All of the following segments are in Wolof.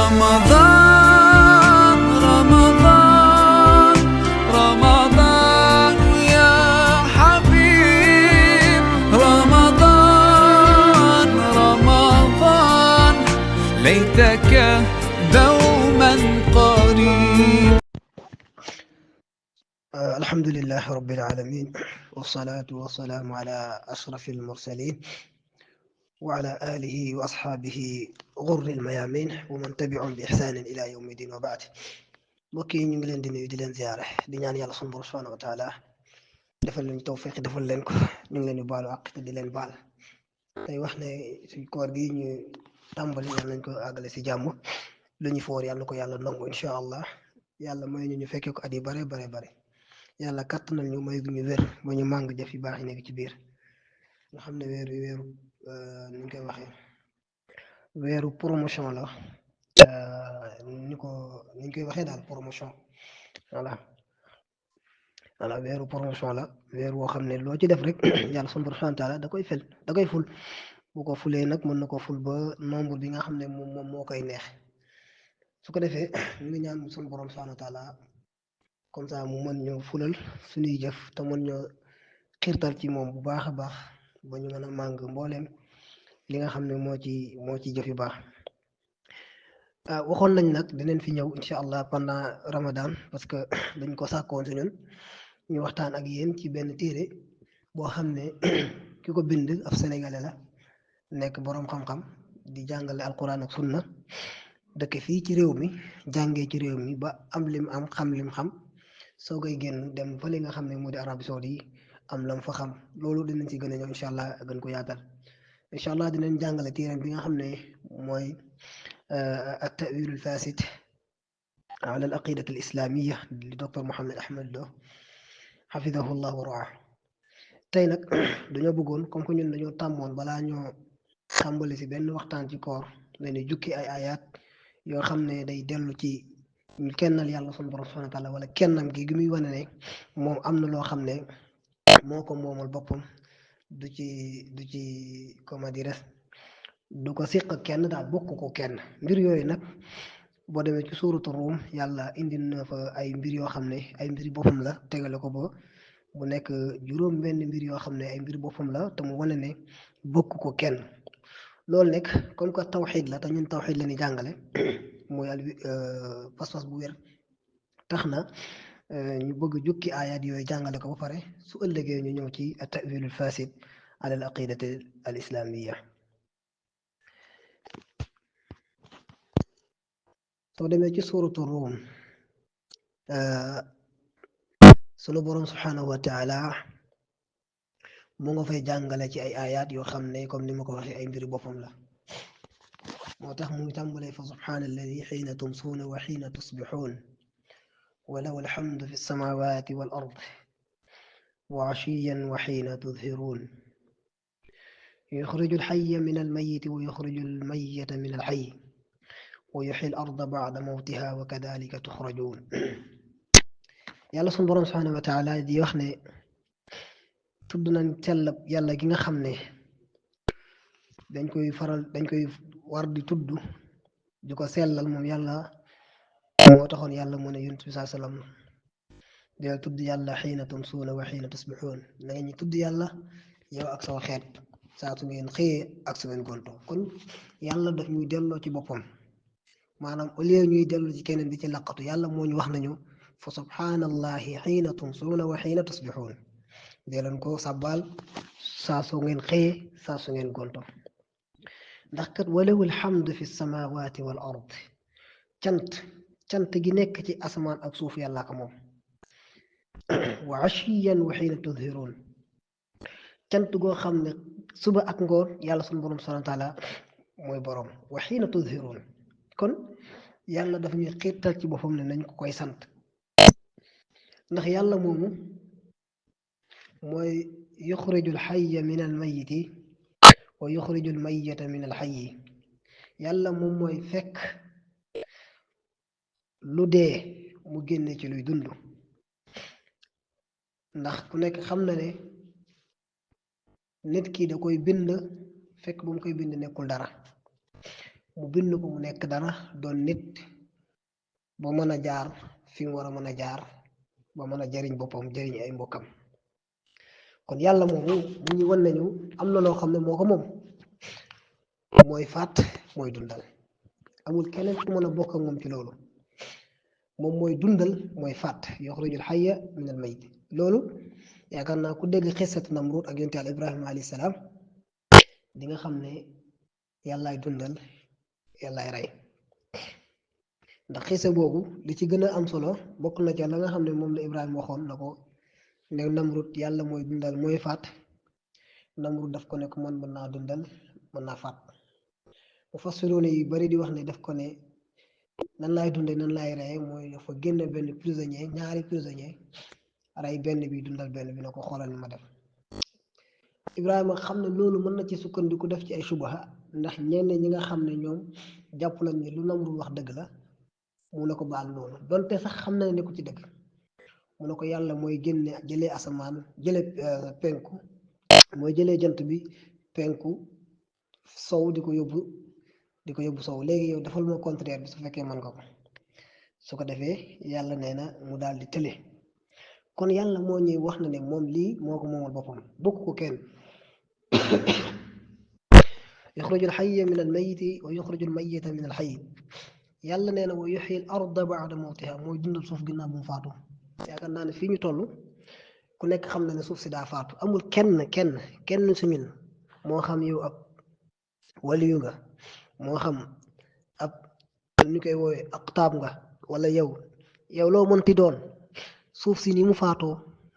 رمضان رمضان رمضان يا حبيب رمضان رمضان ليتك دوما قريب. الحمد لله رب العالمين، والصلاة والسلام على أشرف المرسلين وعلى آله وأصحابه غر الميامين ومن تبعهم بإحسان إلى يوم الدين وبعد. mbokk yi ñu ngi leen di nuyu di leen ziyaare di ñaan yàlla sunu Boroom subhaanahu wa taala defal leen tawfiq defal leen ko. ñu ngi leen di baalu àq te di leen baal tey wax ne suñ koor gi ñu tàmbali yàlla nañ ko àggale si jàmm. lu ñu foor yàlla na ko yàlla nangu incha allah. yàlla may ñu fekkee ko at yi bare bare bare. yàlla kàttanal ñu may gu ñu wér ba ñu màng jëf yu baax yi nekk ci biir. nga xam ne weeru ni ñu koy waxee weeru promotion la. ni ñu koy waxee daal promotion. voilà weeru promotion la weer woo xam ne loo ci def rek yàlla sunu Boroom subhaanahu wa taala da koy ful. bu ko fulee nag mën na ko ful ba nombre bi nga xam ne moom moo koy neex. su ko defee ñu ngi ñaan sunu Boroom subhaanahu wa taala comme ça mu mën ñoo fulal suñuy jëf te mën ñoo xiirtal ci moom bu baax a baax ba ñu mën a màng mbooleem li nga xam ne moo ci jëf yu baax. waxoon nañ nag dinañ fi ñëw incha allah pendant Ramadan parce que dañ ko sàkkoon si ñun ñu waxtaan ak yéen ci benn téere boo xam ne ki ko bind ab sénégalais la nekk boroom xam-xam di jàngale alquran ak sunna dëkk fii ci réew mi jàngee ci réew mi ba am lim am xam lim xam soo koy génn dem fa li nga xam ne moo di Arabie Saoudi am lam fa xam. loolu dinañ ci gën a ñëw incha allah gën ko yaatal incha allah dinañ jàngale téere bi nga xam ne mooy التأويل الفاسد على العقيدة الإسلامية لدكتور محمد أحمد Lo حفظه الله ورعاه. tey nag dañoo bëggoon comme que ñun dañoo tàmmoon balaa ñoo tàmbali si benn waxtaan ci koor ne jukki ay ayat yoo xam ne day dellu ci kennal yàlla sunu Boroom subhaanahu wa taala wala kennam gi muy wane ne moom am na loo xam ne moo ko moomal boppam du ci comment dire du ko siq kenn daal bokk ko kenn. mbir yooyu nag boo demee ci suuratu Ruum yàlla indi na fa ay mbir yoo xam ne ay mbir boppam la tegale ko ba bu nekk juróom benn mbir yoo xam ne ay mbir boppam la te mu wane ne bokk ko kenn. loolu nekk comme que tawxiid la te ñun tawxiid la ni jàngale mooy pas-pas bu wér tax na ñu bëgg jukki ayat yooyu jàngale ko ba pare su ëllëgee ñu ñëw ci at-ta'wiilul faasid ala al aqidati al islamiyya. soo demee ci suuratu Ruum sunu Boroom subhaanahu wa taala mu nga fay jàngale ci ay ayat yoo xam ne comme ni ma ko waxee ay mbiri boppam la. moo tax mu ngi tàmbalee fa subhaana alladi xiina tumsuuna wa xiina tusbixuun wa lahu alhamdu fi samaawaati wal ard wa ashiyan wa xiina tudhiruun yuxriju alxayya min almayiti wa yuxriju almayita min alxayy wa yuxyi al-arda ba'da mawtiha wa kadhalika tuxrajuun. yàlla sunu Boroom subhaanahu wa taala di wax ne tudd nañ sellab yàlla gi nga xam ne dañ koy war di tudd di ko sellal moom yàlla. moo taxoon yàlla mu ne yonent bi saa salaam di tudd yàlla xiina tumsuuna wa xiina tusbixuun na ngeen ñu tudd yàlla yow ak sama xeet saa su ngeen xëyee ak su ngeen gontoo. kon yàlla daf ñuy delloo ci boppam. maanaam au lieu ñuy dellu ci keneen di ci laqatu yàlla moo ñu wax nañu fa subhaanallahi xiina tumsuuna wa xiina tusbixuun dee leen ko sàbbaal saa su ngeen xëyee saa su ngeen gonto. ndax kat walahu alhamdu fi samaawaati wal ard cant gi nekk ci asamaan ak suuf yàlla ko moom. wa ashiyan wa xiina tudhiruun cant goo xam ne suba ak ngoon yàlla sunu Boroom subhaanahu wa taala mooy boroom wa xiina tudhiruun. kon yàlla dafa ñuy xiirtal ci boppam ne nañ ko koy sant ndax yàlla moomu mooy yuxrijul xayya min al mayiti wa yuxrijul mayita min al xayyi. yàlla moom mooy fekk lu dee mu génne ci luy dund. ndax ku nekk xam na ne nit ki da koy bind fekk bu mu koy bind nekkul dara mu bind ko mu nekk dara doon nit ba mën a jaar fi mu war a mën a jaar ba mën a jariñ boppam jariñ ay mbokkam kon yàlla moomu mu ñu wan nañu am na loo xam ne moo ko moom mooy faat mooy dundal amul keneen ku mën a bokk ak moom ci loolu moom mooy dundal mooy faat yuxrijul xayya min al mayit loolu yaakaar naa ku dégg xissatu Namrud ak yonent Yàlla Ibrahima alayhi salaam di nga xam ne yàllaay dundal yàllaay rey ndax xisa boobu li ci gën a am solo bokk na ca la nga xam ne moom la Ibrahima waxoon na ko ne Namrud yàlla mooy dundal mooy faat Namrud daf ko ne ko man mën naa dundal mën naa faat mu fassiroone yu bari di wax ne daf ko ne nan laay dunde nan laay reye mooy dafa génn benn prisonnier ñaari prisonnier rey benn bi dundal benn bi na ko xoolal ni ma def Ibrahima xam ne loolu mën na ci sukkandiku def ci ay subaha ndax ñenn ñi nga xam ne ñoom jàpp nañ ne lu Namrud wax dëgg la mu ne ko baal loolu donte sax xam na ne nekku ci dëgg mu ne ko yàlla mooy génne jëlee asamaan jëlee penku mooy jëlee jant bi penku sow di ko yóbbu sow léegi yow defal ma contraire bi su fekkee mën nga ko su ko defee yàlla nee na mu daal di tële kon yàlla moo ñuy wax na ne moom lii moo ko moomal boppam bokk ko kenn yuxrijul xayya min al mayiti wa yuxrijul mayita min al xayyi yàlla nee na wa yuxyi al arda baada mawtiha mooy dundal suuf ginnaaw bu mu faatu yaakaar naa ne fii ñu toll ku nekk xam na ne suuf si daa faatu amul kenn su ñun moo xam yow ab waliyu nga moo xam ab ñu koy woowee aqtaab nga wala yow loo mënti doon suuf si ni mu faatoo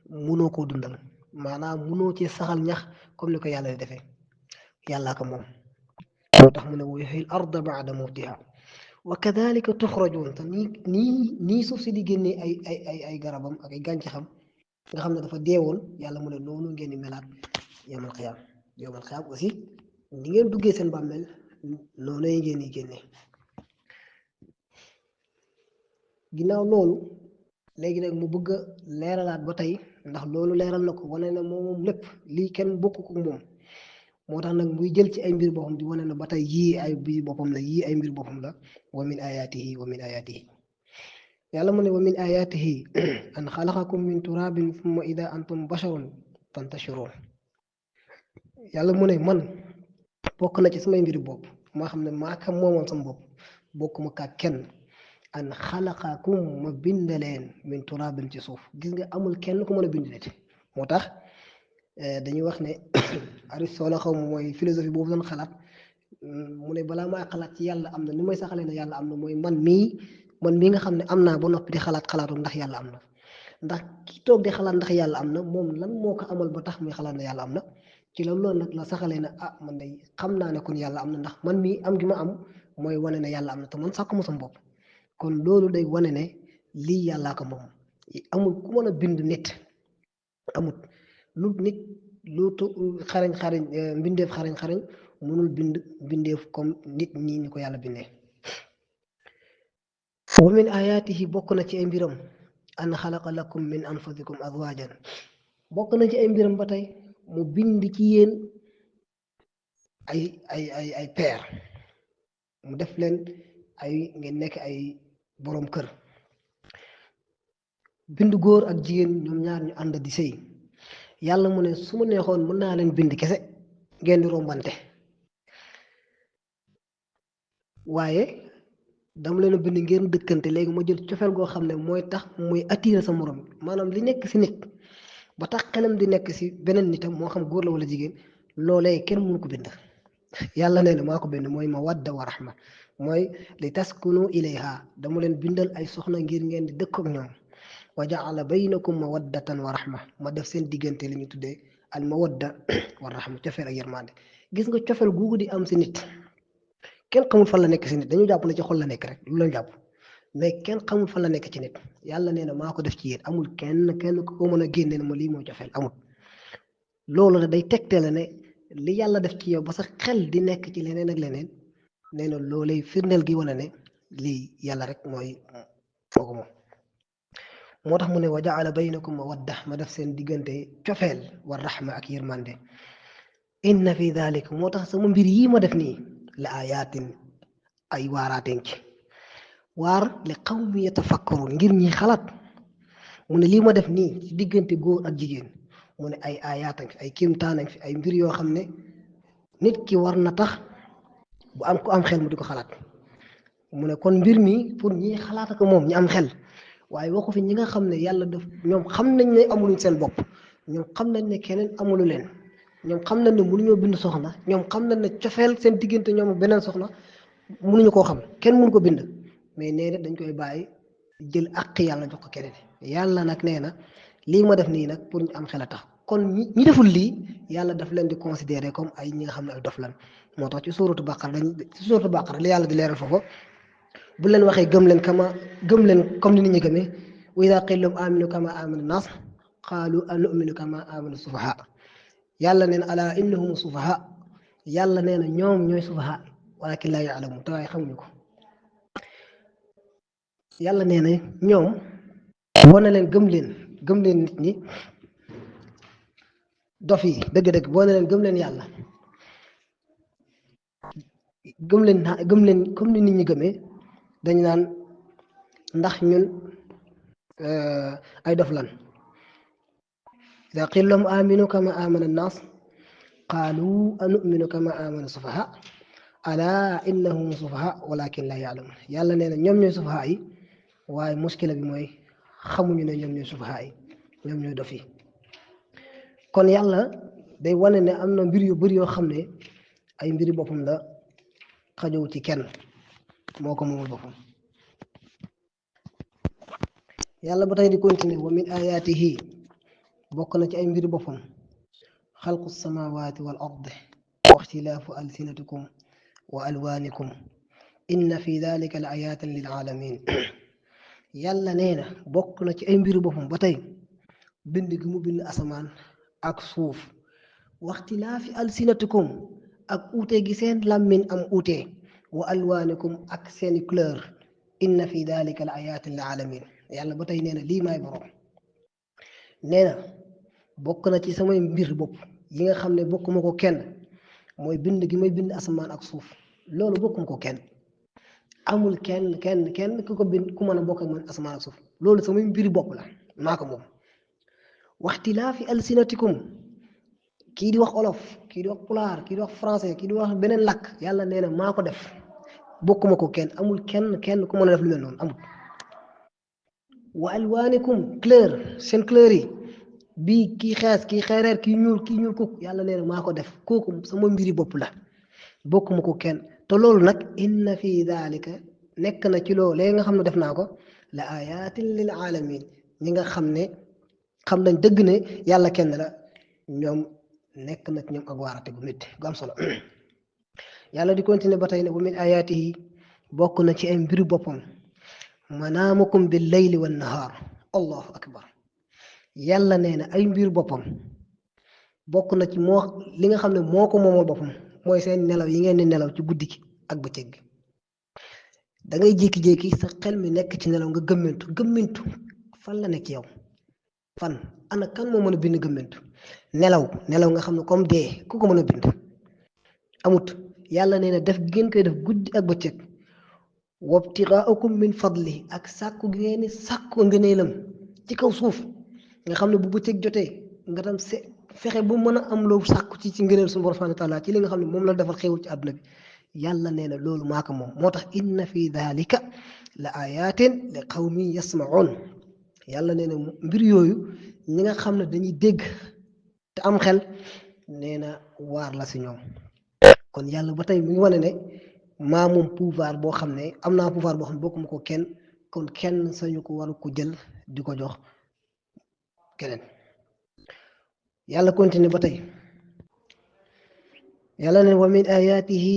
munoo koo dundal maanaam munoo ci saxal ñax comme ni ko yàlla di defee yàllaa ko moom moo tax mu ne wa yuxyi al arda baada mawtiha wa kadalika tuxrajuun te nii suuf si di génnee ay garabam ak ay gàncaxam nga xam ne dafa deewoon yàlla mu ne noonu ngeen di melaat yawmal qiyaam aussi ni ngeen duggee seen bàmmeel noonu ngeen di génnee ginnaaw loolu léegi nag mu bëgg a leeralaat ba tey ndax loolu leeral na ko wane na moom lépp lii kenn bokk ko moom moo tax nag muy jël ci ay mbir boppam di wane na ba tey yii ay mbir boppam la yii ay mbir boppam la wa min ayaatihi yàlla mu ne wa min ayaatihi an xalaqakum min turabin thumma ida antum basharun tantashiruun yàlla mu ne man bokk na ci samay mbiri bopp maa xam ne maa kam moomoon sama bopp bokkuma kaa kenn an xalaqakum ma bindaleen min turabin ci suuf gis nga amul kenn ku mën a bind nit moo tax dañuy wax ne Aristote la xaw ma mooy philosophie boobu doon xalaat mu ne balaa maa xalaat ci yàlla am na ni may saxalee ne yàlla am na mooy man mii nga xam ne am naa ba noppi di xalaatu ndax yàlla am na ndax ki toog di xalaat ndax yàlla am na moom lan moo ko amal ba tax muy xalaat ne yàlla am na ci la loolu nag la saxalee ne man day xam naa ne kon yàlla am na ndax man mii am gi ma am mooy wane ne yàlla am na te man sàkku ma sama bopp kon loolu day wane ne lii yàllaa ko moom amul ku mën a bind nit amul lu nit lu xarañ mbindeef xarañ mënul bind mbindeef comme nit ñi ni ko yàlla bindee wa min ayaatihi bokk na ci ay mbiram an xalaqa lakum min anfusikum azwajan bokk na ci ay mbiram ba tey mu bind ci yéen ay peer mu def leen ngeen nekk ay boroom kër bind góor ak jigéen ñoom ñaar ñu ànd di sëy yàlla mu ne su ma neexoon mën naa leen bind kese ngeen di rombante waaye dama leen a bind ngeen dëkkante léegi ma jël cofeel goo xam ne mooy tax muy attirer sa morom maanaam li nekk si nit ba tax xelam di nekk si beneen nitam moo xam góor la wala jigéen loolee kenn mënu ko bind yàlla nee na maa ko bind mooy mawadda wa rahma mooy li taskunu ilayha dama leen bindal ay soxna ngir ngeen di dëkk ak ñoom wa jaala baynakum mawaddatan wa rahma ma def seen diggante li ñu tuddee al mawadda wa rahma cofeel ak yërmande gis nga cofeel googu di am si nit kenn xamul fan la nekk si nit dañu jàpp ne ci xol la nekk rek lu leen jàpp mais kenn xamul fan la nekk ci nit yàlla nee na maa ko def ci yéen amul kenn ku ko mën a génne ne ma lii mooy cofeel amul loolu la day tegtale ne li yàlla def ci yow ba sa xel di nekk ci leneen ak leneen nee na loolay firndeel gi wane ne lii yàlla rek mooy foogu moom moo tax mu ne wa jaala baynakum mawadda ma def seen diggante cofeel wa rahma ak yërmande inna fi dalik moo tax sama mbir yii ma def nii la ayatin ay waaraateen ci waar li qawmi yatafakkarun ngir ñi xalaat mu ne lii ma def nii ci diggante góor ak jigéen mu ne ay aayaatan fi ay kéemtaan fi ay mbir yoo xam ne nit ki war na tax bu am ku am xel mu di ko xalaat mu ne kon mbir mi pour ñi xalaat ak moom ñi am xel waaye waxu fi ñi nga xam ne yàlla def ñoom xam nañ ne amuluñ seen bopp ñoom xam nañ ne keneen amulu leen ñoom xam nañ ne mënuñoo bind soxna ñoom xam nañ ne cofeel seen diggante ñoom ak beneen soxna mënuñu koo xam kenn mënu ko bind mais nee na dañ koy bàyyi jël àq yàlla jox ko keneen yàlla nag nee na lii ma def nii nag pour ñu am xel a tax kon ñi deful lii yàlla daf leen di considérer comme ay ñi nga xam ne ay dof lan moo tax ci suuratu baqara li yàlla di leeral foofu bu leen waxee gëm leen comme ni nit ñi gëmee wa idaa qiila lahum aaminu kama aamana naas qaalu anu'minu kama aamana sufahaa yàlla nee na alaa innahum sufahaa yàlla nee na ñoom ñooy sufahaa walaakin laa ya'lamuun te waaye xamuñu ko yàlla nee na ñoom boo ne leen gëm leen nit ñi dof yi dëgg-dëgg boo ne leen gëm leen yàlla gëm leen comme ni nit ñi gëmee dañ naan ndax ñun ay dof lan idaa qiila lahum aaminu kama aamana naas qaalu anu'minu kama aamana sufahaa alaa innahum sufahaa walaakin laa ya'lamuun yàlla nee na ñoom ñooy sufahaa yi waaye muskila bi mooy xamuñu ne ñoom ñooy sufahaa yi ñoom ñooy dof yi kon yàlla day wane ne am na mbir yu bëri yoo xam ne ay mbiri boppam la xajow ci kenn moo ko moomul boppam yàlla ba tey di continuer wa min ayaatihi bokk na ci ay mbiri boppam xalqu samawati wal ard wa ixtilaafu alsinatikum wa alwaanikum inna fi dalika la ayaatan lil alamin yàlla nee na bokk na ci ay mbiri boppam ba tey bind gi mu bind asamaan ak suuf waxtilaafi alsinatikum ak uute gi seen làmmiñ am uute wa alwaanikum ak seeni couleur inna fi dalika la ayatin lil alamin yàlla ba tey nee na lii maay borom nee na bokk na ci samay mbir bopp yi nga xam ne bokkuma ko kenn mooy bind gi may bind asamaan ak suuf loolu bokkuma ko kenn amul kenn ku ko bind ku mën a bokk ak man asamaan ak suuf loolu samay mbiri bopp la maa ko moom waxtilaafi alsinatikum kii di wax olof kii di wax pulaar kii di wax français kii di wax beneen làkk yàlla nee na maa ko def bokkuma ko kenn amul kenn ku mën a def lu mel noonu amul wa alwaanikum couleur seen couleur yi bii kii xees kii xeereer kii ñuul kooku yàlla nee na maa ko def kooku sama mbiri bopp la bokkuma ko kenn te loolu nag inna fi dalika nekk na ci loolu léegi nga xam ne def naa ko la ayatin lil alamin ñi nga xam ne xam nañ dëgg ne yàlla kenn la ñoom nekk na ci ñoom ak waarate gu métti gu am solo yàlla di continuer ba tey ne wa min ayaatihi bokk na ci ay mbiru boppam manaamukum bil layli wan nahaar allahu akbar yàlla nee na ay mbir boppam bokk na ci moo li nga xam ne moo ko moomal boppam mooy seen nelaw yi ngeen di nelaw ci guddi gi ak bëccëg gi da ngay jékki-jékki sa xel mi nekk ci nelaw nga gëmmintu fan la nekk yow fan ana kan moo mën a bind gëmmintu nelaw nga xam ne comme dee ku ko mën a bind amut yàlla nee na def gi ngeen koy def guddi ak bëccëg wabtigaakum min fadli ak sàkku gi ngeen di sàkku ngëneelam ci kaw suuf nga xam ne bu bëccëg jotee nga tam fexe bu mën a am loo sàkku ci ngëneel suñu borom subhanahu wa taala ci li nga xam ne moom la defal xéewal ci àdduna bi yàlla nee na loolu maa ko moom moo tax inna fi dalika la ayatin li qawmin yasmaun yàlla nee na mbir yooyu ñi nga xam ne dañuy dégg te am xel nee na waar la si ñoom kon yàlla ba tey mu ngi wane ne maa moom pouvoir boo xam ne am naa pouvoir boo xam ne bokkuma ko kenn kon kenn sañu ko waru ko jël di ko jox keneen yàlla continue ba tey yàlla ne wa min ayatihi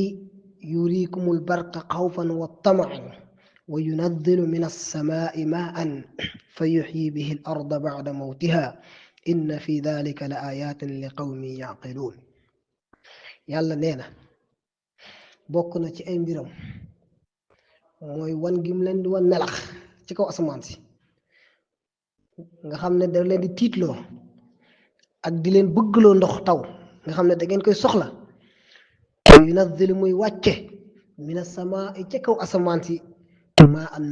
yurikumul barqa xawfan wa tamaan wa yunazzilu min alsamaai maan fa yuxyi bihi al arda bacda mawtiha inna fi dalika la ayatin li qawmin yaqiluun yàlla nee na bokk na ci ay mbiram mooy wan gim leen di wan melax ci kaw asamaan si nga xam ne da leen di tiitloo ak di leen bëggloo ndox taw nga xam ne da ngeen koy soxla yunazzilu muy wàcce mina samaa ca kaw asamaan si maa an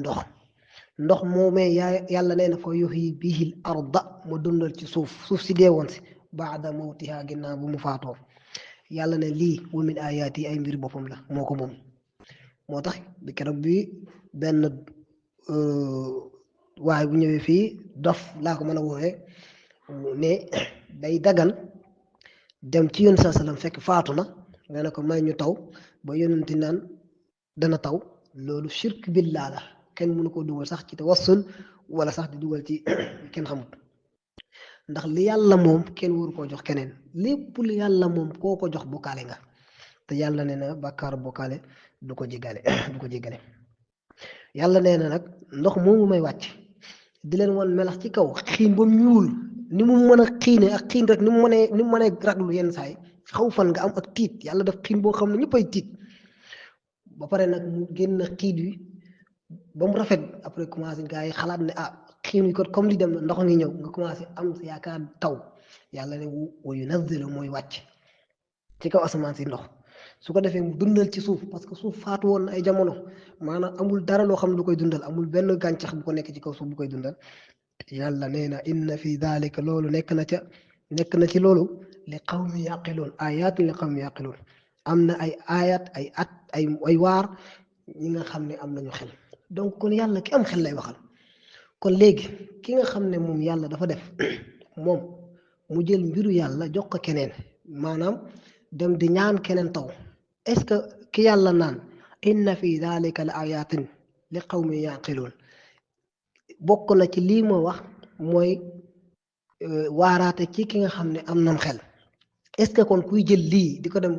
ndox moomee yàlla nee na fa yuhyi bihil arda mu dundal ci suuf si deewoon si baada mawtiha ginnaaw bu mu faatoo yàlla ne lii wa min ayaati ay mbir boppam la moo ko moom moo tax bi keroog bi benn waaye bu ñëwee fii dof laa ko mën a woowee ne day dagan dem ci yonent saa sallam fekk faatu na nga ne ko may ñu taw ba yonenti naan dana taw loolu shirk billah la kenn mënu ko dugal sax ci tawassul wala sax di dugal ci kenn xamut ndax li yàlla moom kenn waru koo jox keneen lépp li yàlla moom koo ko jox bokkaale nga te yàlla nee na bàkkaar bokkaale du ko jéggale yàlla nee na nag ndox moomu may wàcc di leen wan melax ci kaw xiin ba ñuul ni mu mën a xiine ak xiin rek ni mu mënee raglu yenn saay xaw fan nga am ak tiit yàlla def xiin boo xam ne ñëppay tiit ba pare nag mu génn xiit wi ba mu rafet après commencé gars yi xalaat ne xiin wi kot comme li dem na ndox ngi ñëw nga commencé am yaakaar taw yàlla ne wa yunazzilu mooy wàcc ci kaw asamaan si ndox su ko defee mu dundal ci suuf parce que suuf faatu woon na ay jamono maanaam amul dara loo xam ne lu koy dundal amul benn gàncax bu ko nekk ci kaw suuf bu koy dundal yàlla nee na inna fi dalika loolu nekk na ci loolu li qawmi yaqiloon ayaatun li qawmi yaqiloon am na ay ayat ay waar ñi nga xam ne am nañu xel donc kon yàlla ki am xel lay waxal kon léegi ki nga xam ne moom yàlla dafa def moom mu jël mbiru yàlla jox ko keneen maanaam dem di ñaan keneen taw est-ce que ki yàlla naan inna fi dalika la ayatin li qawmi yaqiloon bokk na ci lii ma wax mooy waaraate ci ki nga xam ne am nam xel est-ce que kon kuy jël lii di ko dem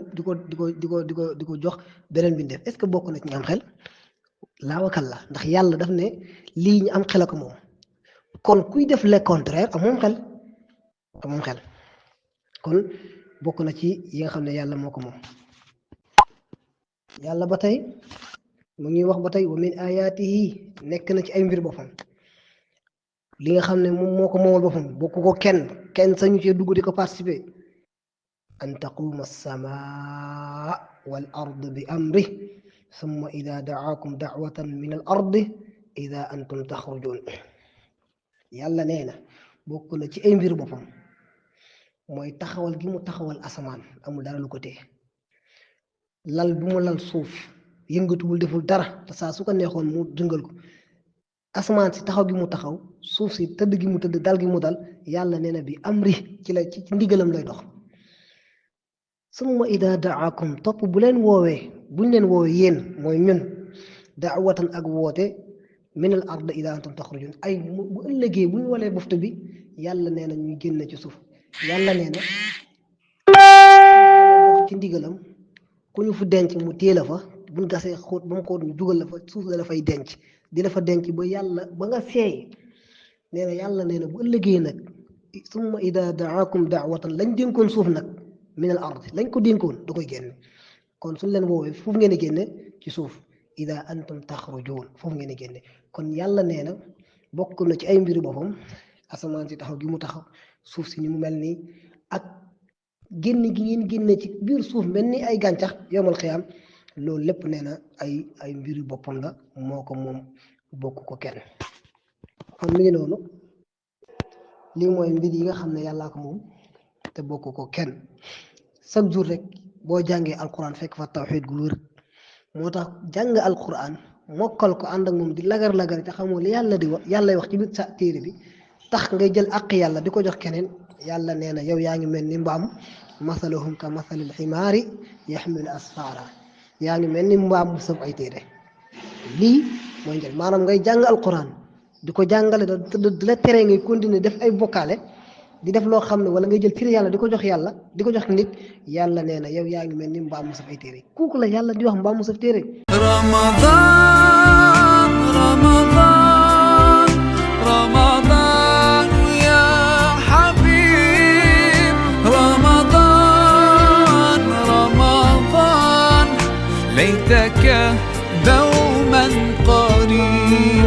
di ko jox beneen bi def est-ce que bokk na ci ñu am xel laa wakal la ndax yàlla daf ne lii ñu am xel ak moom kon kuy def le contraire amoom xel kon bokk na ci yi nga xam ne yàlla moo ko moom yàlla ba tey mu ngi wax ba tey wa min ayaatihi nekk na ci ay mbir boppam li nga xam ne moom moo ko moomal boppam bokk ko kenn sañu cee dugg di ko participer an taquuma as-samaa wal ard bi amri summa ida daakum daawatan min al ardi ida antum taxrujuun yàlla nee na bokk na ci ay mbir boppam mooy taxawal gi mu taxawal asamaan amul dara lu ko téye lal bu mu lal suuf yëngatuwul deful dara te saa su ko neexoon mu dëngal ko asamaan si taxaw gi mu taxaw suuf si tëdd gi mu tëdd dal gi mu dal yàlla nee na bi amri ci ndigalam lay dox summa ida daakum topp buñ leen woowee yéen mooy ñun daawatan ak woote min al ard ida antum taxrujun ay bu ëllëgee bu ñu walee buftu bi yàlla nee na ñuy génn ci suuf yàlla nee na ci ndigalam ku ñu fu denc mu téye la fa buñ gasee xóot ba mu xóot ñu dugal la fa suuf la fay denc di la fa denc ba yàlla ba nga seey nee na yàlla nee na bu ëllëgee nag summa ida daakum daawatan lañ dénkoon suuf nag min al ard lañ ko dénkoon da koy génne kon suñ leen woowee foofu ngeen di génne ci suuf ida antum taxrujuun foofu ngeen di génne kon yàlla nee na bokk na ci ay mbiru boppam asamaan si taxaw gi mu taxaw suuf si ni mu mel nii ak génn gi ngeen génne ci biir suuf mel ni ay gàncax yowmal xiyaam loolu lépp nee na ay mbiru boppam la moo ko moom bokk ko kenn kon mi ngi noonu lii mooy mbir yi nga xam ne yàllaa ko moom te bokk ko kenn chaque jour rek boo jàngee alquran fekk fa tawxiid gu wér moo tax jàng alquran mokkal ko ànd ak moom di lagar te xamoo li yàlla wax ci biir sa téere bi tax ngay jël àq yàlla di ko jox keneen yàlla nee na yow yaa ngi mel ni mbaam masaluhum ka masalil ximaari yaxmilu asfaara yaa ngi mel ni mbaam mu sëf ay téere lii mooy njël maanaam ngay jàng alquran di ko jàngale di la tere ngay continuer def ay bokkaale di def loo xam ne wala ngay jël téere yàlla di ko jox yàlla di ko jox nit yàlla nee na yow yaa ngi mel ni mbaam mu sëf ay téere kooku la yàlla di wax mbaam mu sëf téere رمضان رمضان رمضان يا حبيب رمضان رمضان ليتك دوما قريب